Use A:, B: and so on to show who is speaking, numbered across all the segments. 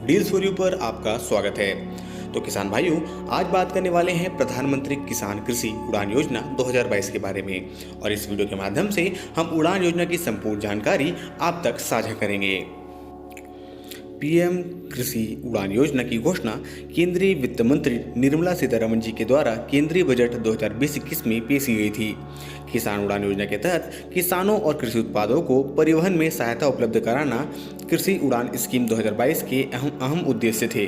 A: Deals for you पर आपका स्वागत है। तो किसान भाइयों, आज बात करने वाले हैं प्रधानमंत्री किसान कृषि उड़ान योजना 2022 के बारे में और इस वीडियो के माध्यम से हम उड़ान योजना की संपूर्ण जानकारी आप तक साझा करेंगे। पीएम कृषि उड़ान योजना की घोषणा केंद्रीय वित्त मंत्री निर्मला सीतारमण जी के द्वारा केंद्रीय बजट 2020-21 में पेश की गई थी। किसान उड़ान योजना के तहत किसानों और कृषि उत्पादों को परिवहन में सहायता उपलब्ध कराना कृषि उड़ान स्कीम 2022 के अहम उद्देश्य थे।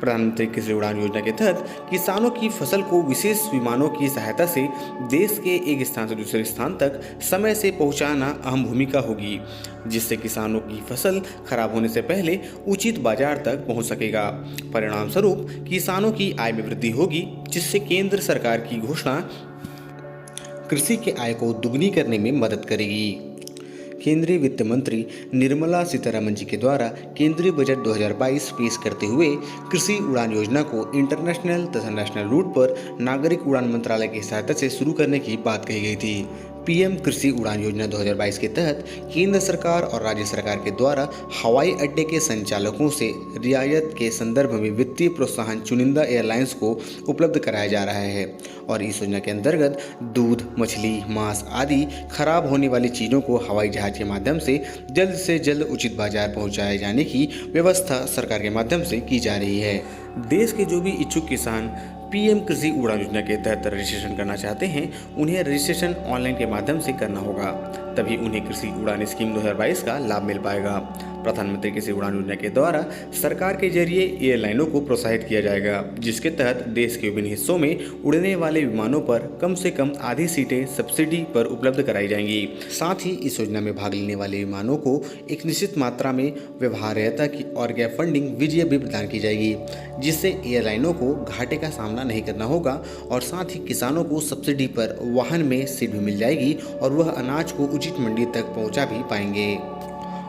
A: प्रधानमंत्री कृषि उड़ान योजना के तहत किसानों की फसल को विशेष विमानों की सहायता से देश के एक स्थान से दूसरे स्थान तक समय से पहुंचाना अहम भूमिका होगी, जिससे किसानों की फसल खराब होने से पहले उचित बाजार तक पहुंच सकेगा। परिणाम स्वरूप किसानों की आय में वृद्धि होगी, जिससे केंद्र सरकार की घोषणा कृषि के आय को दुगनी करने में मदद करेगी। केंद्रीय वित्त मंत्री निर्मला सीतारमण जी के द्वारा केंद्रीय बजट 2022 पेश करते हुए कृषि उड़ान योजना को इंटरनेशनल तथा नेशनल रूट पर नागरिक उड़ान मंत्रालय की सहायता से शुरू करने की बात कही गई थी। पीएम कृषि उड़ान योजना 2022 के तहत केंद्र सरकार और राज्य सरकार के द्वारा हवाई अड्डे के संचालकों से रियायत के संदर्भ में वित्तीय प्रोत्साहन चुनिंदा एयरलाइंस को उपलब्ध कराया जा रहा है और इस योजना के अंतर्गत दूध, मछली, मांस आदि खराब होने वाली चीज़ों को हवाई जहाज के माध्यम से जल्द उचित बाजार पहुंचाए जाने की व्यवस्था सरकार के माध्यम से की जा रही है। देश के जो भी इच्छुक किसान पीएम कृषि उड़ान योजना के तहत रजिस्ट्रेशन करना चाहते हैं, उन्हें रजिस्ट्रेशन ऑनलाइन के माध्यम से करना होगा, तभी उन्हें कृषि उड़ान स्कीम 2022 का लाभ मिल पाएगा। प्रधानमंत्री कृषि उड़ान योजना के द्वारा सरकार के जरिए एयरलाइनों को प्रोत्साहित किया जाएगा, जिसके तहत देश के विभिन्न हिस्सों में उड़ने वाले विमानों पर कम से कम आधी सीटें सब्सिडी पर उपलब्ध कराई जाएंगी। साथ ही इस योजना में भाग लेने वाले विमानों को एक निश्चित मात्रा में व्यवहार्यता की और गैप फंडिंग विजय भी प्रदान की जाएगी, जिससे एयरलाइनों को घाटे का सामना नहीं करना होगा और साथ ही किसानों को सब्सिडी पर वाहन में सीट भी मिल जाएगी और वह अनाज को उचित मंडी तक पहुंचा भी पाएंगे।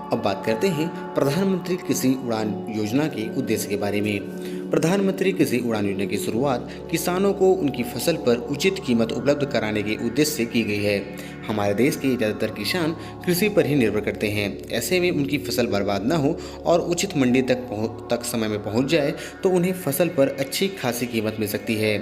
A: अब बात करते हैं प्रधानमंत्री कृषि उड़ान योजना के उद्देश्य के बारे में। प्रधानमंत्री कृषि उड़ान योजना की शुरुआत किसानों को उनकी फसल पर उचित कीमत उपलब्ध कराने के उद्देश्य से की गई है। हमारे देश के ज़्यादातर किसान कृषि पर ही निर्भर करते हैं। ऐसे में उनकी फसल बर्बाद न हो और उचित मंडी तक समय में पहुंच जाए तो उन्हें फसल पर अच्छी खासी कीमत मिल सकती है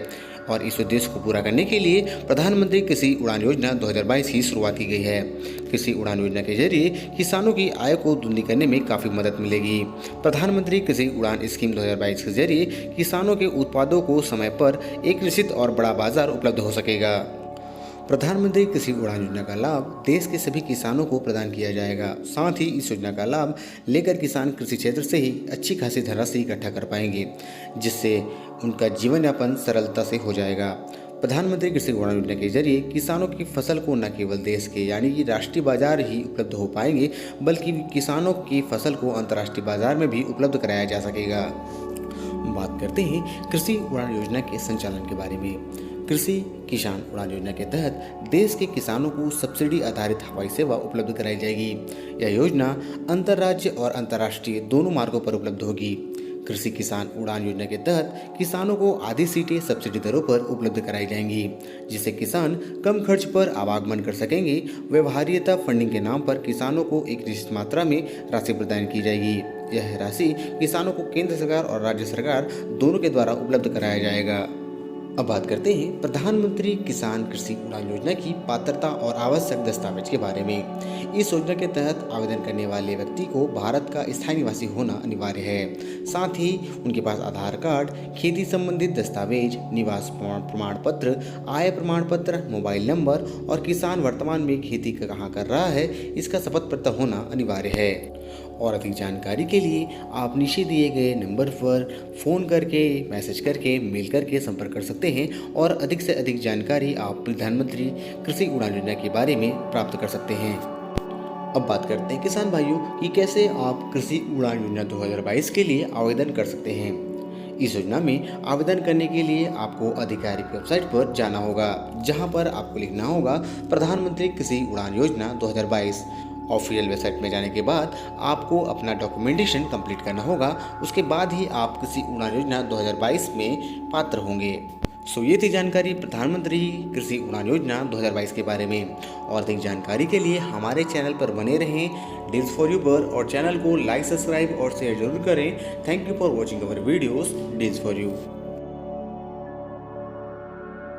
A: और इस उद्देश्य को पूरा करने के लिए प्रधानमंत्री कृषि उड़ान योजना 2022 की शुरुआत की गई है। कृषि उड़ान योजना के जरिए किसानों की आय को दुगनी करने में काफ़ी मदद मिलेगी। प्रधानमंत्री कृषि उड़ान स्कीम 2022 के जरिए किसानों के उत्पादों को समय पर एक निश्चित और बड़ा बाजार उपलब्ध हो सकेगा। प्रधानमंत्री कृषि उड़ान योजना का लाभ देश के सभी किसानों को प्रदान किया जाएगा। साथ ही इस योजना का लाभ लेकर किसान कृषि क्षेत्र से ही अच्छी खासी धनराशि इकट्ठा कर पाएंगे, जिससे उनका जीवन यापन सरलता से हो जाएगा। प्रधानमंत्री कृषि उड़ान योजना के जरिए किसानों की फसल को न केवल देश के यानी कि राष्ट्रीय बाजार ही उपलब्ध हो पाएंगे, बल्कि किसानों की फसल को अंतर्राष्ट्रीय बाजार में भी उपलब्ध कराया जा सकेगा। बात करते हैं कृषि उड़ान योजना के संचालन के बारे में। कृषि किसान उड़ान योजना के तहत देश के किसानों को सब्सिडी आधारित हवाई सेवा उपलब्ध कराई जाएगी। यह योजना अंतर्राज्य और अंतर्राष्ट्रीय दोनों मार्गों पर उपलब्ध होगी। कृषि किसान उड़ान योजना के तहत किसानों को आधी सीटें सब्सिडी दरों पर उपलब्ध कराई जाएंगी, जिससे किसान कम खर्च पर आवागमन कर सकेंगे। व्यवहार्यता फंडिंग के नाम पर किसानों को एक निश्चित मात्रा में राशि प्रदान की जाएगी। यह राशि किसानों को केंद्र सरकार और राज्य सरकार दोनों के द्वारा उपलब्ध कराया जाएगा। अब बात करते हैं प्रधानमंत्री किसान कृषि उड़ान योजना की पात्रता और आवश्यक दस्तावेज के बारे में। इस योजना के तहत आवेदन करने वाले व्यक्ति को भारत का स्थायी निवासी होना अनिवार्य है। साथ ही उनके पास आधार कार्ड, खेती संबंधित दस्तावेज, निवास प्रमाण पत्र, आय प्रमाण पत्र, मोबाइल नंबर और किसान वर्तमान में खेती कहाँ कर रहा है इसका शपथ पत्र होना अनिवार्य है। और अधिक जानकारी के लिए आप नीचे दिए गए नंबर पर फ़ोन करके, मैसेज करके, मेल करके संपर्क कर सकते हैं और अधिक से अधिक जानकारी आप प्रधानमंत्री कृषि उड़ान योजना के बारे में प्राप्त कर सकते हैं। अब बात करते हैं किसान भाइयों कि कैसे आप कृषि उड़ान योजना 2022 के लिए आवेदन कर सकते हैं। इस योजना में आवेदन करने के लिए आपको आधिकारिक वेबसाइट पर जाना होगा, जहां पर आपको लिखना होगा प्रधानमंत्री कृषि उड़ान योजना 2022। ऑफिशियल वेबसाइट में जाने के बाद आपको अपना डॉक्यूमेंटेशन कंप्लीट करना होगा। उसके बाद ही आप कृषि उड़ान योजना 2022 में पात्र होंगे। सो ये थी जानकारी प्रधानमंत्री कृषि उड़ान योजना 2022 के बारे में। और अधिक जानकारी के लिए हमारे चैनल पर बने रहें डील्स फॉर यू पर, और चैनल को लाइक, सब्सक्राइब और शेयर जरूर करें। Thank you for watching our videos deals for you.